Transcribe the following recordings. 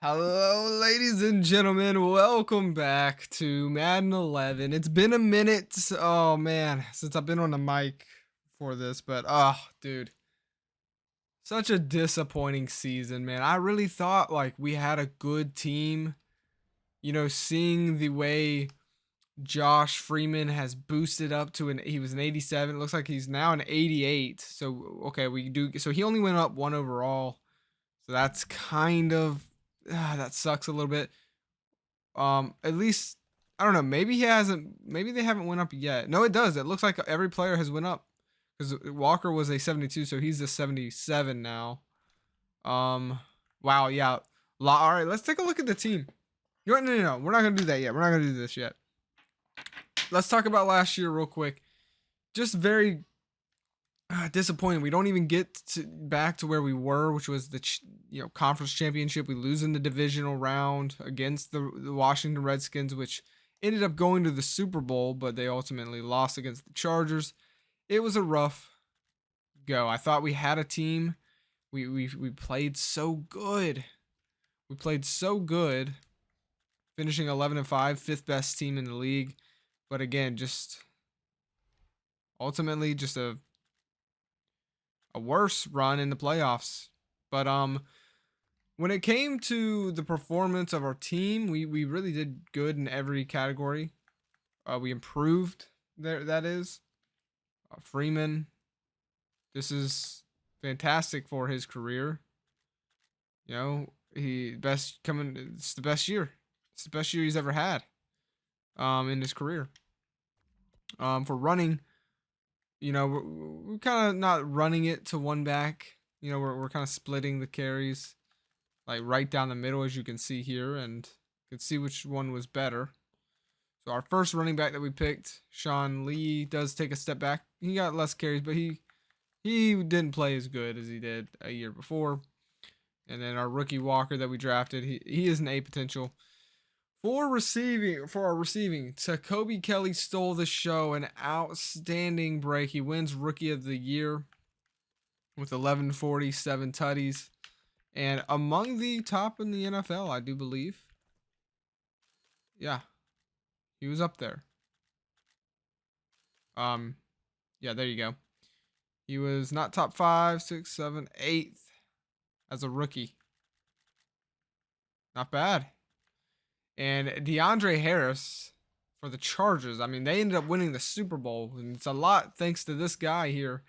Hello, ladies and gentlemen. Welcome back to Madden 11. It's been a minute. Oh man, since I've been on the mic for this, but dude, such a disappointing season, man. I really thought like we had a good team. Seeing the way Josh Freeman has boosted up to he was an 87. It looks like he's now an 88. So okay, we do. So he only went up one overall. So that's kind of that sucks a little bit. At least I don't know. Maybe he hasn't. Maybe they haven't went up yet. No, it does. It looks like every player has went up because Walker was a 72, so he's a 77 now. Wow, yeah. All right, let's take a look at the team. No. We're not gonna do that yet. We're not gonna do this yet. Let's talk about last year real quick. Just very disappointing. We don't even get back to where we were, which was the conference championship. We lose in the divisional round against the Washington Redskins, which ended up going to the Super Bowl, but they ultimately lost against the Chargers. It was a rough go. I thought we had a team. We played so good. We played so good, finishing 11-5, fifth best team in the league. But again, just ultimately just a worse run in the playoffs. But when it came to the performance of our team, we really did good in every category. We improved there. That is Freeman. This is fantastic for his career. It's the best year. It's the best year he's ever had in his career. For running, we're kind of not running it to one back. We're kind of splitting the carries like right down the middle, as you can see here, and you can see which one was better. So our first running back that we picked, Sean Lee, does take a step back. He got less carries, but he didn't play as good as he did a year before. And then our rookie Walker that we drafted, he is an A potential. For our receiving, Jacoby Kelly stole the show. An outstanding break. He wins Rookie of the Year with 1147 tutties, and among the top in the NFL, I do believe. Yeah, he was up there. Yeah, there you go. He was not top 5, 6, 7, 8th as a rookie. Not bad. And DeAndre Harris for the Chargers. I mean, they ended up winning the Super Bowl, and it's a lot thanks to this guy here.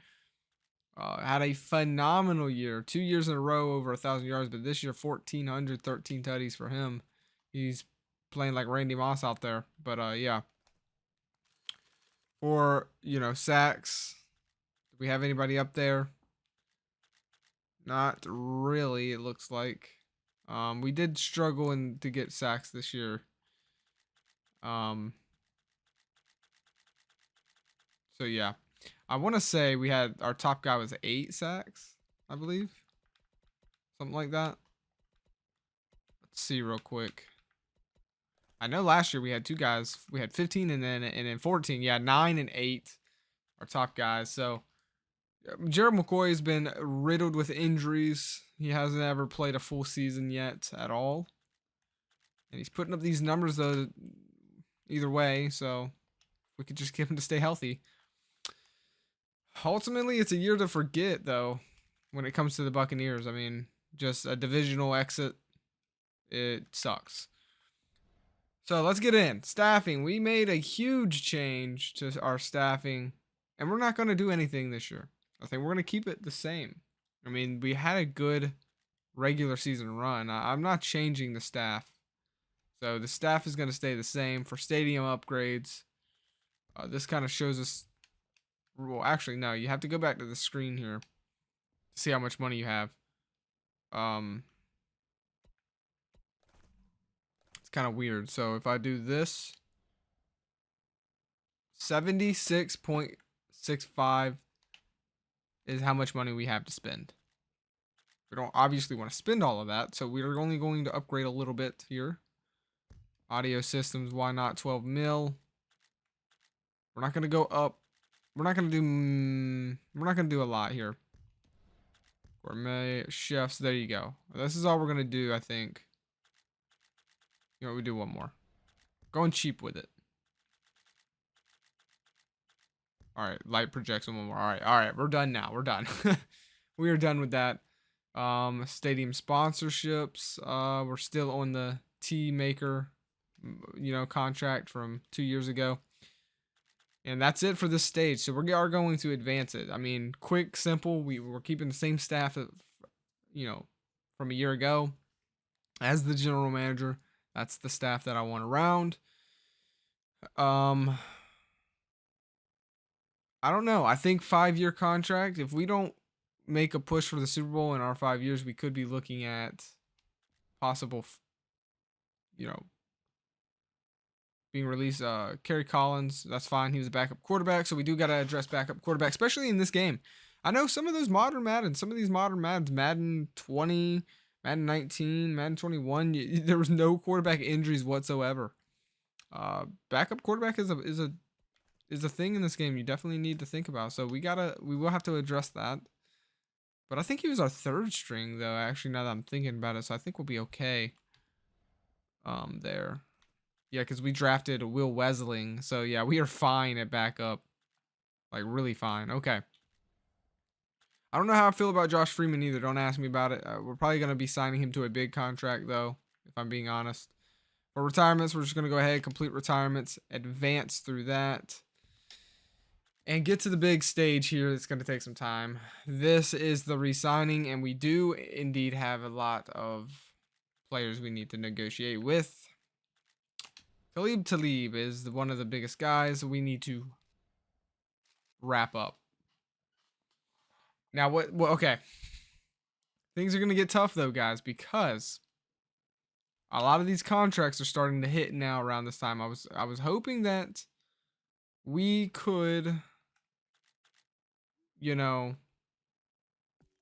Had a phenomenal year. 2 years in a row over 1,000 yards, but this year 1,413 tutties for him. He's playing like Randy Moss out there. But yeah. For sacks, do we have anybody up there? Not really. It looks like we did struggle to get sacks this year. So yeah. I want to say we had our top guy was 8 sacks, I believe. Something like that. Let's see real quick. I know last year we had 2 guys. We had 15 and then 14. Yeah, 9 and 8 our top guys. So Jared McCoy has been riddled with injuries. He hasn't ever played a full season yet at all. And he's putting up these numbers though either way, so we could just get him to stay healthy. Ultimately, it's a year to forget, though, when it comes to the Buccaneers. I mean, just a divisional exit, it sucks. So let's get in. Staffing. We made a huge change to our staffing, and we're not going to do anything this year. I think we're going to keep it the same. I mean, we had a good regular season run. I'm not changing the staff. So the staff is going to stay the same. For stadium upgrades, this kind of shows us. Well, actually, no. You have to go back to the screen here to see how much money you have. It's kind of weird. So if I do this, 76.65 is how much money we have to spend. We don't obviously want to spend all of that, so we're only going to upgrade a little bit here. Audio systems, why not 12 mil? We're not going to go up. We're not going to do a lot here. Gourmet chefs, there you go. This is all we're going to do, I think. You know, we do one more. Going cheap with it. All right, light projection, one more. All right, we're done now. We're done. We are done with that. Stadium sponsorships. We're still on the T Maker, contract from 2 years ago. And that's it for this stage. So we are going to advance it. I mean, quick, simple. We're keeping the same staff that, from a year ago as the general manager. That's the staff that I want around. I don't know. I think 5-year contract. If we don't make a push for the Super Bowl in our 5 years, we could be looking at possible, being released. Kerry Collins, that's fine. He was a backup quarterback, so we do got to address backup quarterback, especially in this game. I know some of these modern Maddens, Madden 20, Madden 19, Madden 21, there was no quarterback injuries whatsoever. Backup quarterback is a thing in this game you definitely need to think about. So we will have to address that. But I think he was our 3rd string though, actually, now that I'm thinking about it. So I think we'll be okay. There. Yeah, because we drafted Will Wesling. So yeah, we are fine at backup. Like really fine. Okay. I don't know how I feel about Josh Freeman either. Don't ask me about it. We're probably going to be signing him to a big contract though, if I'm being honest. For retirements, we're just going to go ahead, complete retirements, advance through that, and get to the big stage here. It's going to take some time. This is the re-signing, and we do indeed have a lot of players we need to negotiate with. Talib is one of the biggest guys we need to wrap up. Now, okay. Things are going to get tough, though, guys, because a lot of these contracts are starting to hit now around this time. I was hoping that we could,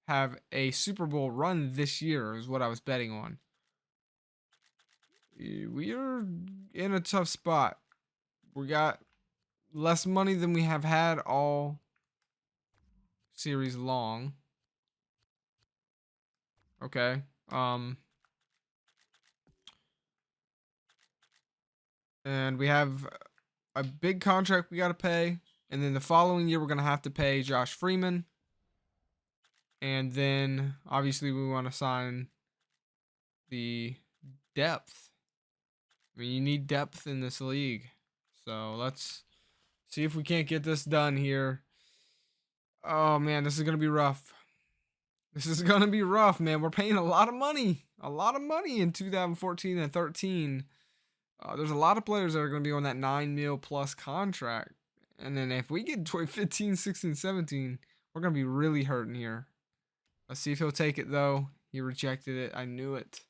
have a Super Bowl run this year is what I was betting on. We are in a tough spot. We got less money than we have had all series long. Okay. And we have a big contract we got to pay. And then the following year, we're going to have to pay Josh Freeman. And then, obviously, we want to sign the depth. I mean, you need depth in this league. So, let's see if we can't get this done here. Oh, man, this is going to be rough. This is going to be rough, man. We're paying a lot of money. A lot of money in 2014 and 13. There's a lot of players that are going to be on that $9 million plus contract. And then if we get 15, 16, 17, we're going to be really hurting here. Let's see if he'll take it, though. He rejected it. I knew it.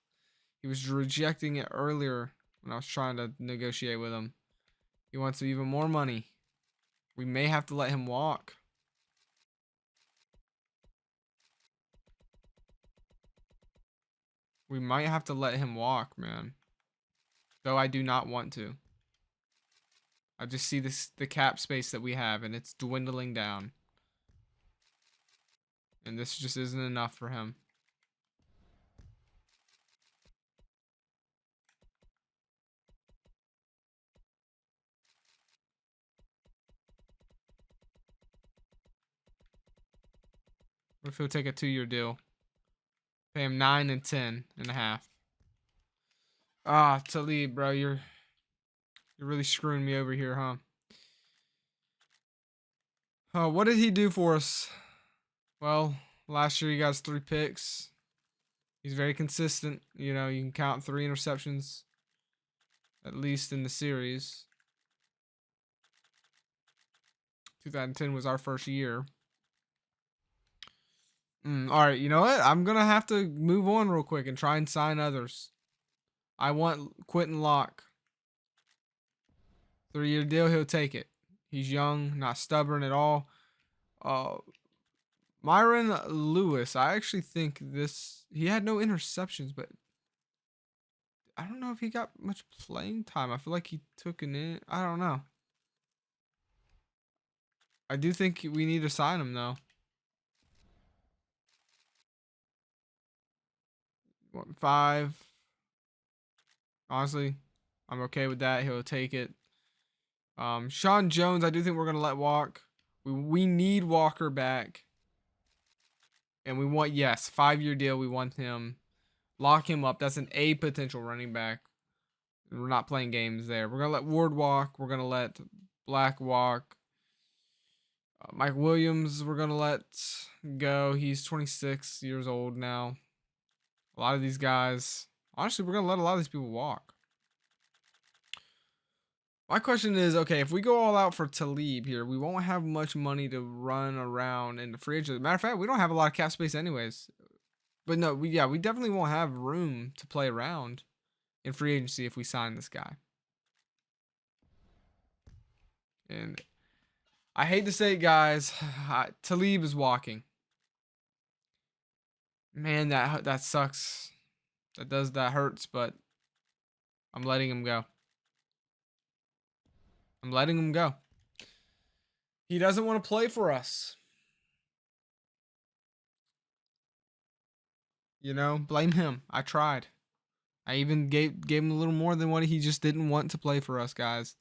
He was rejecting it earlier when I was trying to negotiate with him. He wants even more money. We may have to let him walk. We might have to let him walk, man. Though I do not want to. I just see the cap space that we have, and it's dwindling down. And this just isn't enough for him. What if he'll take a 2-year deal? Pay him 9 and 10 and a half. Ah, Talib, bro, you're really screwing me over here, huh? Oh, what did he do for us? Well, last year he got us 3 picks. He's very consistent. You can count 3 interceptions, at least in the series. 2010 was our first year. All right, you know what? I'm going to have to move on real quick and try and sign others. I want Quentin Locke. 3-year deal, he'll take it. He's young, not stubborn at all. Myron Lewis, I actually think he had no interceptions, but I don't know if he got much playing time. I feel like he took an in. I don't know. I do think we need to sign him, though. 5. Honestly, I'm okay with that. He'll take it. Sean Jones, I do think we're gonna let walk. We need Walker back, and we want 5-year deal. We want him. Lock him up. That's an A potential running back. We're not playing games there. We're gonna let Ward walk. We're gonna let Black walk. Mike Williams, we're gonna let go. He's 26 years old now. A lot of these guys, honestly, we're gonna let a lot of these people walk. My question is, okay, if we go all out for Talib here, we won't have much money to run around in the free agency. Matter of fact, we don't have a lot of cap space anyways. But no, we definitely won't have room to play around in free agency if we sign this guy. And I hate to say it, guys, Talib is walking. Man, that sucks. That hurts, but I'm letting him go. I'm letting him go. He doesn't want to play for us. You know, blame him. I tried. I even gave him a little more than what he just didn't want to play for us, guys.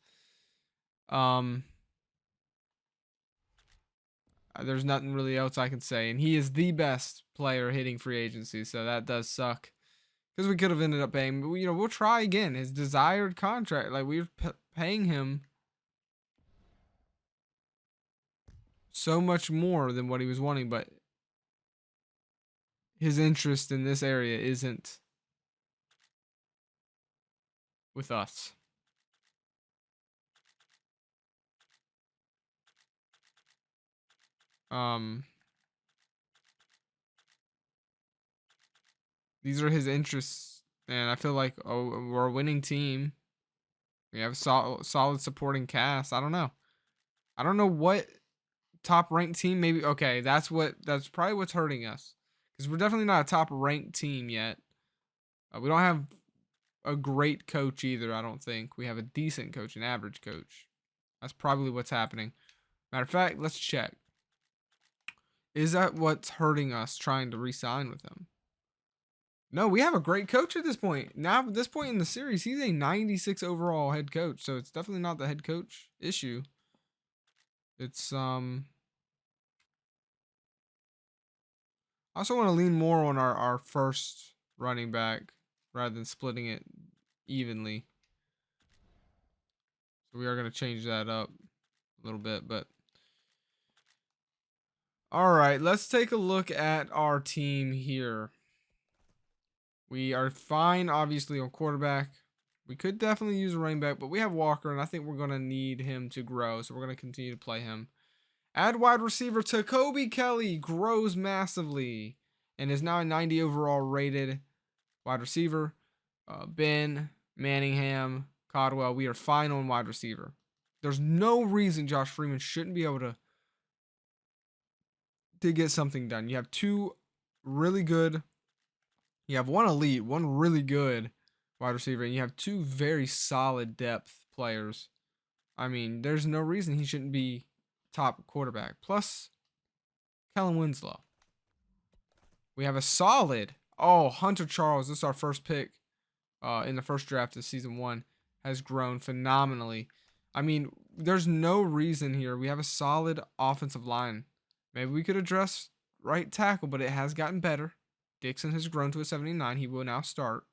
There's nothing really else I can say, and he is the best player hitting free agency, so that does suck. Because we could have ended up paying, but we'll try again. His desired contract, like we're paying him so much more than what he was wanting, but his interest in this area isn't with us. These are his interests, and I feel like we're a winning team. We have a solid supporting cast. I don't know what top ranked team. Maybe okay. That's probably what's hurting us, because we're definitely not a top ranked team yet. We don't have a great coach either. I don't think we have a decent coach, an average coach. That's probably what's happening. Matter of fact, let's check. Is that what's hurting us trying to re-sign with him? No, we have a great coach at this point. Now, at this point in the series, he's a 96 overall head coach, so it's definitely not the head coach issue. It's I also want to lean more on our first running back rather than splitting it evenly. So we are going to change that up a little bit, but all right, let's take a look at our team here. We are fine, obviously, on quarterback. We could definitely use a running back, but we have Walker, and I think we're going to need him to grow, so we're going to continue to play him. Add wide receiver to Kobe Kelly, grows massively, and is now a 90 overall rated wide receiver. Ben, Manningham, Codwell, we are fine on wide receiver. There's no reason Josh Freeman shouldn't be able to get something done. You have two really good, you have one elite, one really good wide receiver, and you have two very solid depth players. I mean, there's no reason he shouldn't be top quarterback. Plus, Kellen Winslow. We have a solid, Hunter Charles. This is our first pick in the first draft of season 1. Has grown phenomenally. I mean, there's no reason here. We have a solid offensive line. Maybe we could address right tackle, but it has gotten better. Dixon has grown to a 79. He will now start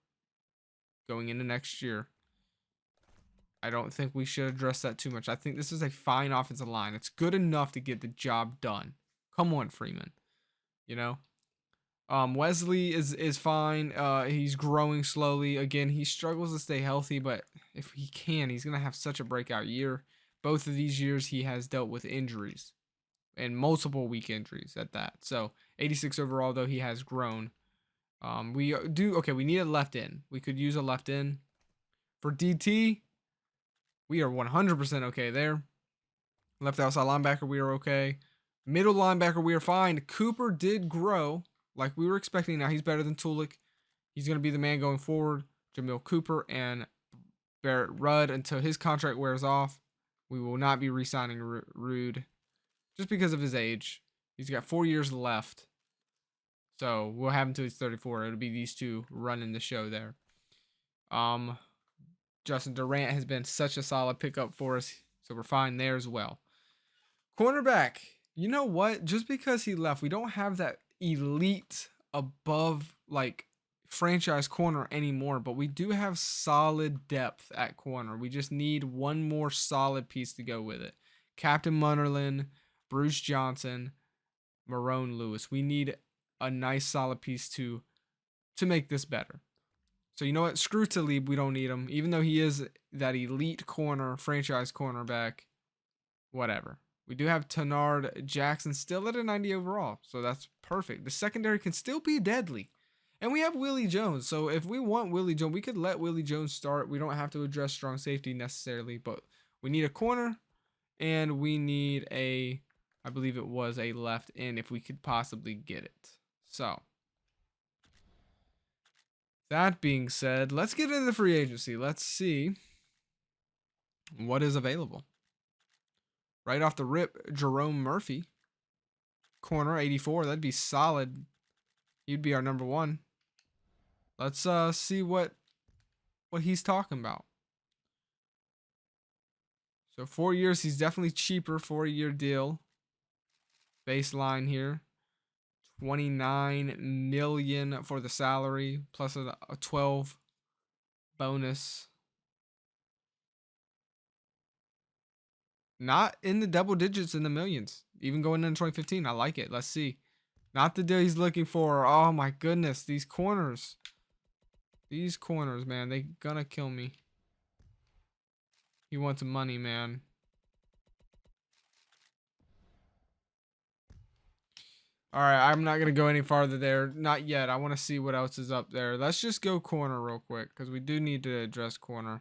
going into next year. I don't think we should address that too much. I think this is a fine offensive line. It's good enough to get the job done. Come on, Freeman. You know? Wesley is fine. He's growing slowly. Again, he struggles to stay healthy, but if he can, he's going to have such a breakout year. Both of these years, he has dealt with injuries. And multiple weak injuries at that. So 86 overall, though, he has grown. We need a left end. We could use a left end. For DT, we are 100% okay there. Left outside linebacker, we are okay. Middle linebacker, we are fine. Cooper did grow like we were expecting. Now he's better than Tulik. He's going to be the man going forward. Jamil Cooper and Barrett Rudd until his contract wears off. We will not be re-signing Rude. Just because of his age. He's got 4 years left. So we'll have him until he's 34. It'll be these two running the show there. Justin Durant has been such a solid pickup for us, so we're fine there as well. Cornerback, you know what? Just because he left, we don't have that elite above like franchise corner anymore, but we do have solid depth at corner. We just need one more solid piece to go with it. Captain Munnerlin, Bruce Johnson, Marone Lewis. We need a nice solid piece to make this better. So you know what? Screw Talib. We don't need him. Even though he is that elite corner, franchise cornerback, whatever. We do have Tenard Jackson still at a 90 overall. So that's perfect. The secondary can still be deadly. And we have Willie Jones. So if we want Willie Jones, we could let Willie Jones start. We don't have to address strong safety necessarily. But we need a corner. And we need a, I believe it was a left end if we could possibly get it. So that being said, let's get into the free agency. Let's see what is available. Right off the rip, Jerome Murphy. Corner, 84. That'd be solid. He'd be our number one. Let's see what he's talking about. So 4 years, he's definitely cheaper. 4-year deal. Baseline here. 29 million for the salary plus a 12 bonus. Not in the double digits in the millions. Even going into 2015, I like it. Let's see. Not the deal he's looking for. Oh my goodness, these corners. These corners, man, they gonna kill me. He wants money, man. All right, I'm not going to go any farther there. Not yet. I want to see what else is up there. Let's just go corner real quick because we do need to address corner.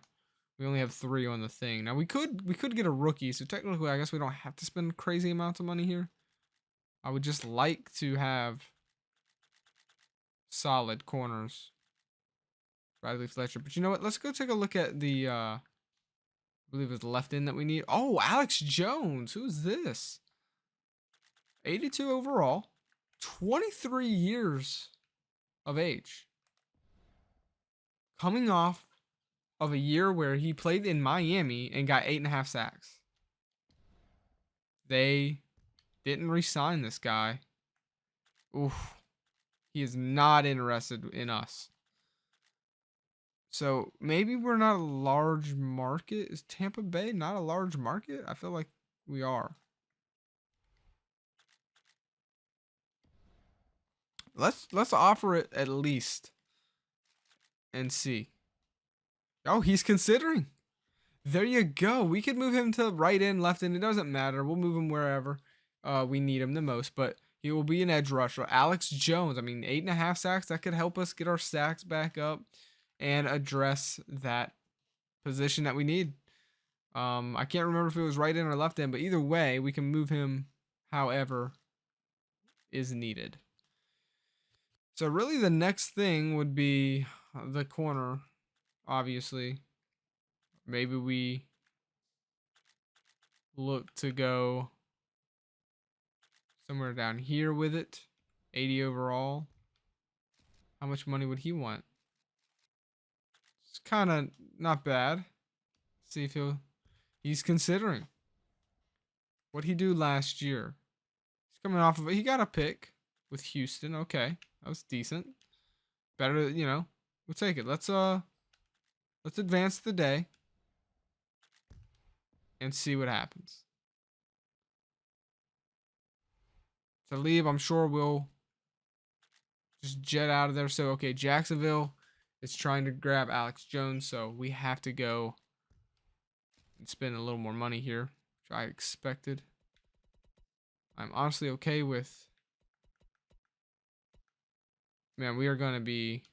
We only have 3 on the thing. Now, we could get a rookie, so technically, I guess we don't have to spend crazy amounts of money here. I would just like to have solid corners. Bradley Fletcher. But you know what? Let's go take a look at the, I believe it's the left end that we need. Oh, Alex Jones. Who's this? 82 overall. 23 years of age. Coming off of a year where he played in Miami and got 8.5 sacks. They didn't re-sign this guy. Oof. He is not interested in us. So maybe we're not a large market. Is Tampa Bay not a large market? I feel like we are. Let's offer it at least and see. Oh, he's considering. There you go. We could move him to right end, left end. It doesn't matter. We'll move him wherever we need him the most. But he will be an edge rusher. Alex Jones. I mean, 8.5 sacks. That could help us get our sacks back up and address that position that we need. I can't remember if it was right end or left end, but either way, we can move him however is needed. So really the next thing would be the corner, obviously. Maybe we look to go somewhere down here with it. 80 overall. How much money would he want? It's kind of not bad. See if he's considering. What'd he do last year? He's coming off of it. He got a pick with Houston. Okay. That was decent. Better, you know. We'll take it. Let's advance the day and see what happens. Talib, I'm sure we'll just jet out of there. So, okay, Jacksonville is trying to grab Alex Jones, so we have to go and spend a little more money here, which I expected. I'm honestly okay with. Man, we are going to be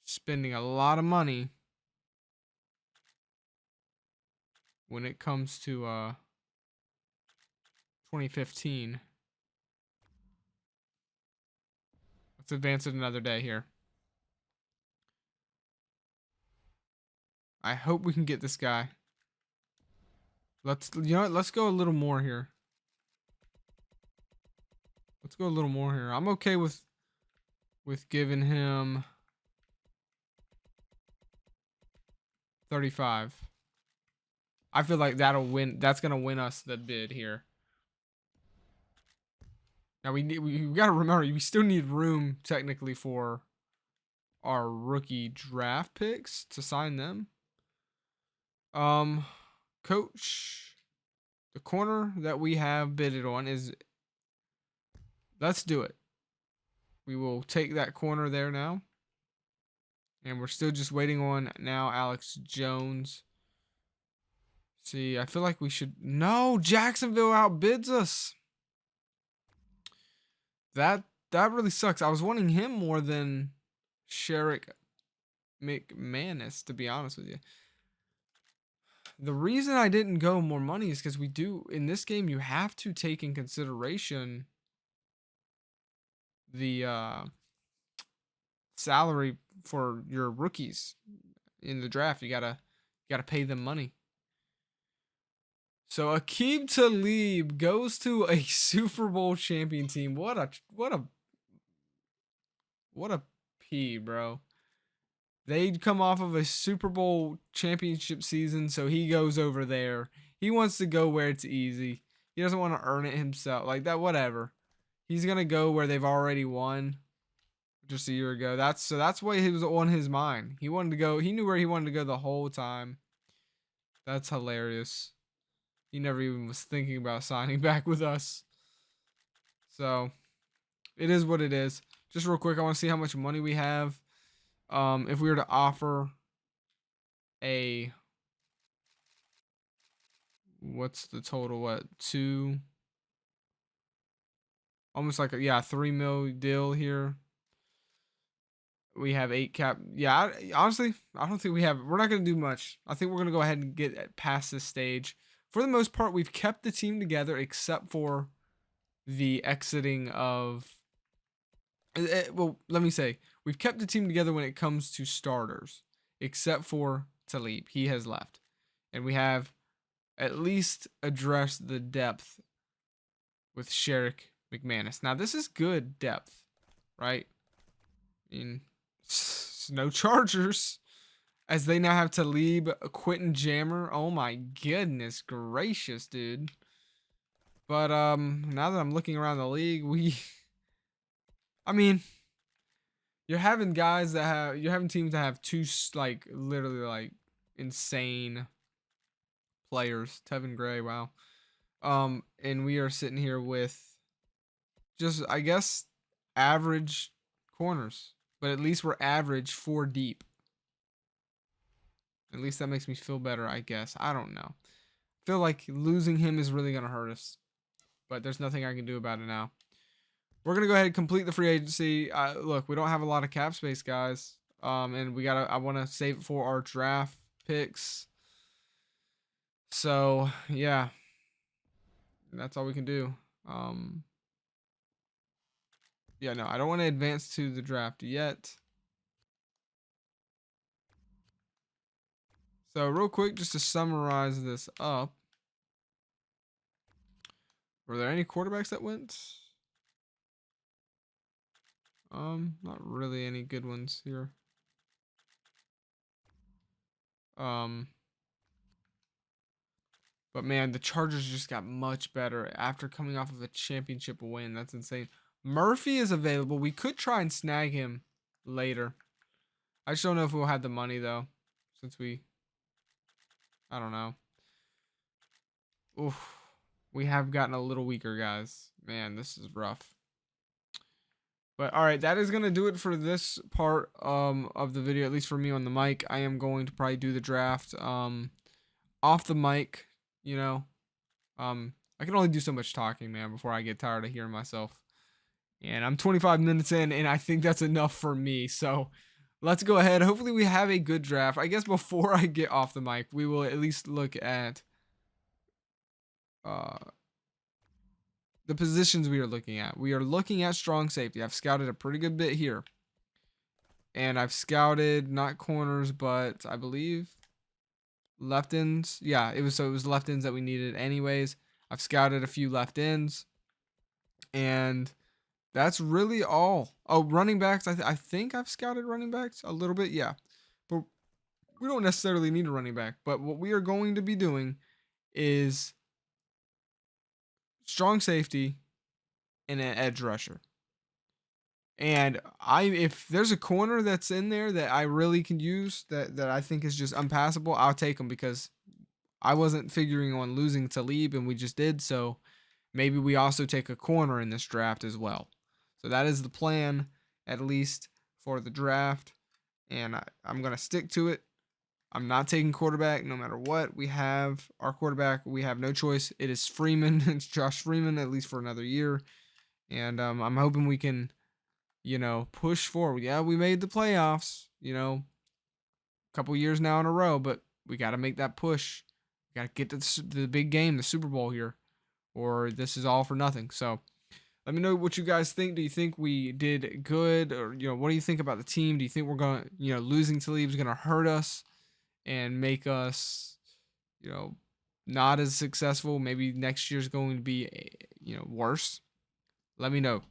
spending a lot of money when it comes to 2015. Let's advance it another day here. I hope we can get this guy. You know what? Let's go a little more here. Let's go a little more here. I'm okay with giving him 35. I feel like that'll win. That's gonna win us the bid here. Now we gotta remember we still need room technically for our rookie draft picks to sign them. Coach, the corner that we have bidded on is. Let's do it. We will take that corner there now. And we're still just waiting on now Alex Jones. See, I feel like we should. No, Jacksonville outbids us. That really sucks. I was wanting him more than Sherrick McManus, to be honest with you. The reason I didn't go more money is because we do in this game. You have to take in consideration the salary for your rookies in the draft. You gotta pay them money. So Aqib Talib goes to a Super Bowl champion team. What a P, bro. They'd come off of a Super Bowl championship season, so he goes over there. He wants to go where it's easy. He doesn't want to earn it himself. Like that, whatever. He's gonna go where they've already won just a year ago. That's what he was on his mind. He wanted to go. He knew where he wanted to go the whole time. That's hilarious. He never even was thinking about signing back with us. So, it is what it is. Just real quick, I want to see how much money we have. If we were to offer a... What's the total? What? Almost like a, yeah, 3 mil deal here. We have 8 cap. Yeah, honestly, I don't think we have... We're not going to do much. I think we're going to go ahead and get past this stage. For the most part, we've kept the team together except for the exiting of... Well, let me say, we've kept the team together when it comes to starters, except for Talib. He has left. And we have at least addressed the depth with Sherrick McManus. Now, this is good depth, right? I mean, no Chargers. As they now have Talib, Quentin Jammer. Oh my goodness gracious, dude. But now that I'm looking around the league, I mean, you're having teams that have two like literally like insane players. Tevin Gray, wow. And we are sitting here with just, I guess, average corners, but at least we're average 4 deep. At least that makes me feel better, I guess. I don't know. I feel like losing him is really going to hurt us. But there's nothing I can do about it now. We're going to go ahead and complete the free agency. Look, we don't have a lot of cap space, guys. And I want to save it for our draft picks. So, yeah. That's all we can do. Yeah, no, I don't want to advance to the draft yet. So real quick, just to summarize this up. Were there any quarterbacks that went? Not really any good ones here. But man, the Chargers just got much better after coming off of a championship win. That's insane. Murphy is available. We could try and snag him later. I just don't know if we'll have the money though, since I don't know. Oof. We have gotten a little weaker, guys. Man, this is rough. But all right, that is going to do it for this part of the video, at least for me on the mic. I am going to probably do the draft off the mic, you know. I can only do so much talking, man, before I get tired of hearing myself. And I'm 25 minutes in, and I think that's enough for me. So let's go ahead. Hopefully we have a good draft. I guess before I get off the mic, we will at least look at the positions we are looking at. We are looking at strong safety. I've scouted a pretty good bit here. And I've scouted not corners, but I believe left ends. Yeah, it was left ends that we needed anyways. I've scouted a few left ends. And that's really all. Oh, running backs. I think I've scouted running backs a little bit. Yeah. But we don't necessarily need a running back, but what we are going to be doing is strong safety and an edge rusher. And if there's a corner that's in there that I really can use that I think is just unpassable, I'll take him because I wasn't figuring on losing Talib and we just did. So maybe we also take a corner in this draft as well. So that is the plan, at least for the draft. And I'm going to stick to it. I'm not taking quarterback no matter what. We have our quarterback. We have no choice. It is Freeman. It's Josh Freeman, at least for another year. And I'm hoping we can, push forward. Yeah, we made the playoffs, a couple years now in a row, but we got to make that push. We got to get to the big game, the Super Bowl here, or this is all for nothing. So let me know what you guys think. Do you think we did good? Or, what do you think about the team? Do you think we're going to, losing Talib is going to hurt us and make us, not as successful? Maybe next year's going to be, worse. Let me know.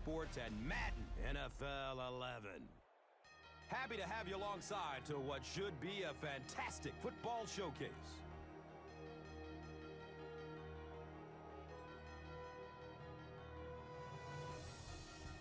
Sports and Madden NFL 11. Happy to have you alongside to what should be a fantastic football showcase.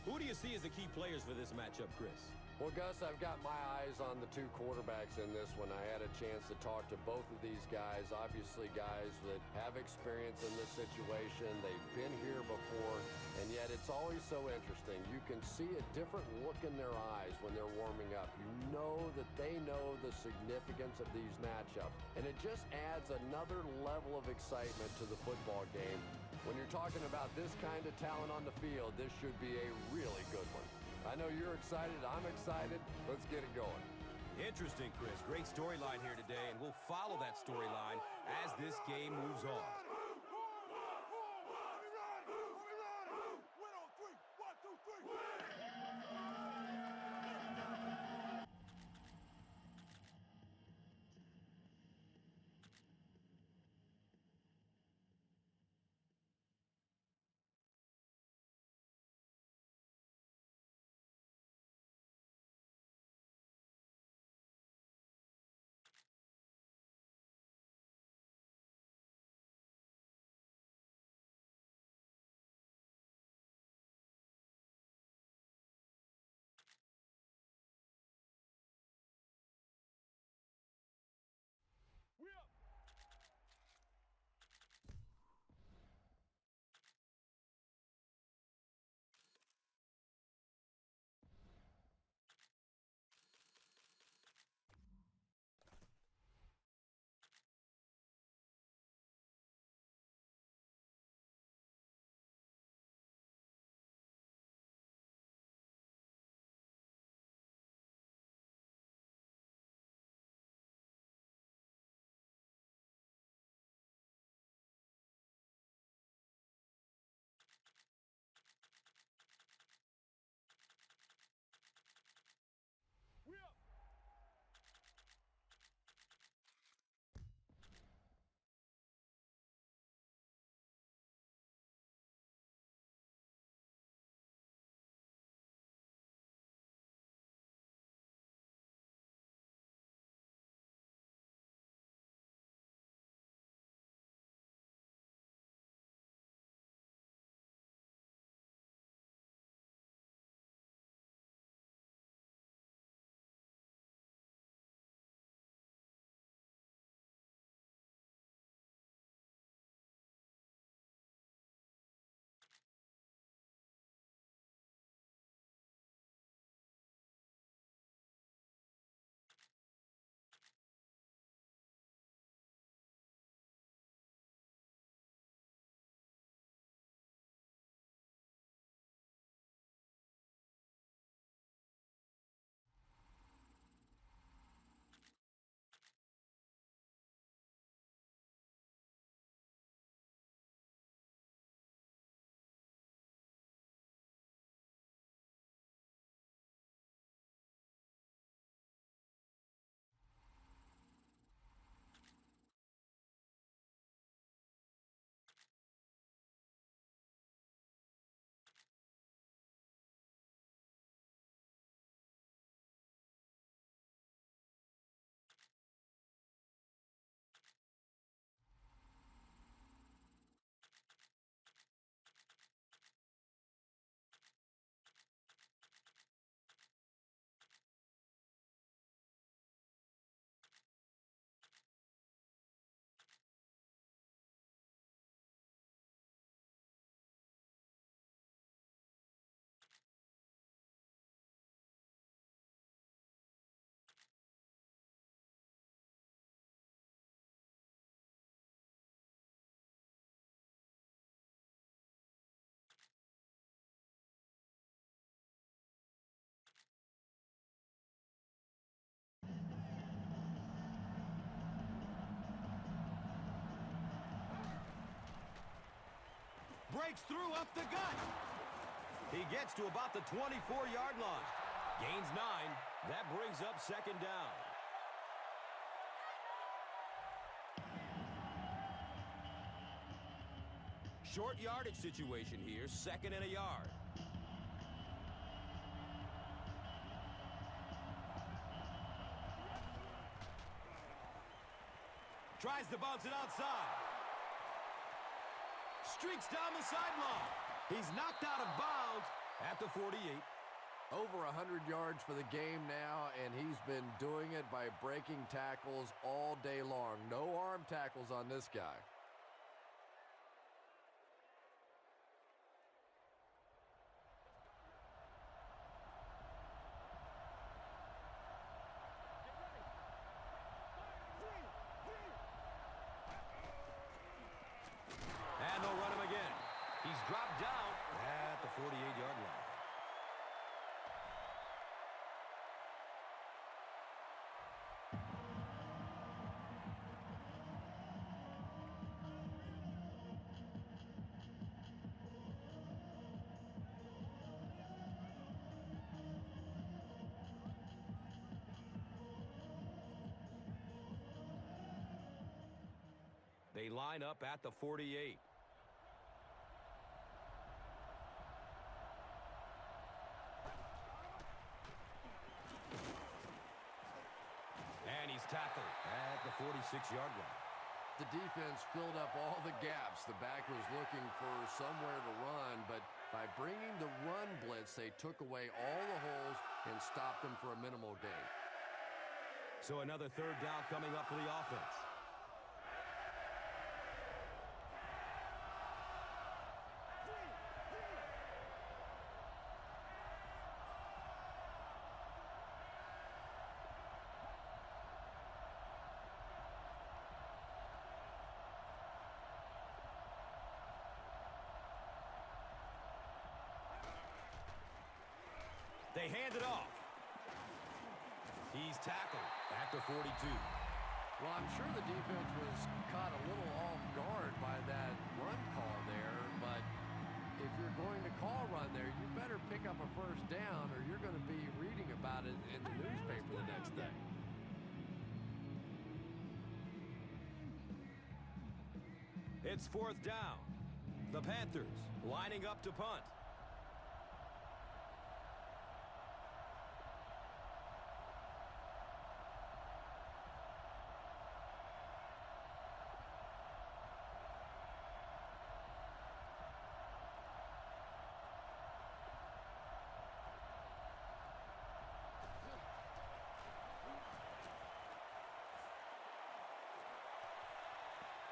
Who do you see as the key players for this matchup, Chris? Well, Gus, I've got my eyes on the two quarterbacks in this one. I had a chance to talk to both of these guys, obviously guys that have experience in this situation. They've been here before, and yet it's always so interesting. You can see a different look in their eyes when they're warming up. You know that they know the significance of these matchups, and it just adds another level of excitement to the football game. When you're talking about this kind of talent on the field, this should be a really good one. I know you're excited. I'm excited. Let's get it going. Interesting, Chris. Great storyline here today, and we'll follow that storyline as this game moves on. Breaks through up the gut. He gets to about the 24-yard line. Gains 9. That brings up second down. Short yardage situation here, second and a yard. Tries to bounce it outside. Streaks down the sideline. He's knocked out of bounds at the 48. Over 100 yards for the game now, and he's been doing it by breaking tackles all day long. No arm tackles on this guy. And they'll run him again. He's dropped down at the 48-yard line. They line up at the 48. And he's tackled at the 46-yard line. The defense filled up all the gaps. The back was looking for somewhere to run, but by bringing the run blitz, they took away all the holes and stopped them for a minimal gain. So another third down coming up for the offense. They hand it off. He's tackled at the 42. Well, I'm sure the defense was caught a little off guard by that run call there, but if you're going to call run there, you better pick up a first down or you're going to be reading about it in the newspaper the next day. It's fourth down. The Panthers lining up to punt.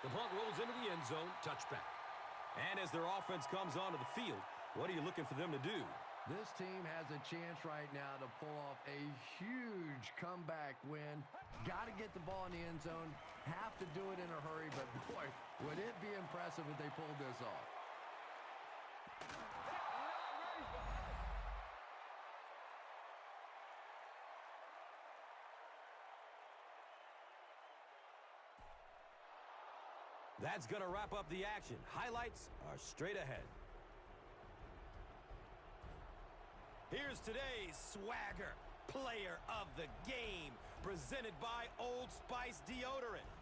The punt rolls into the end zone, touchback. And as their offense comes onto the field, what are you looking for them to do? This team has a chance right now to pull off a huge comeback win. Got to get the ball in the end zone. Have to do it in a hurry, but boy, would it be impressive if they pulled this off. That's going to wrap up the action. Highlights are straight ahead. Here's today's Swagger Player of the Game, presented by Old Spice Deodorant.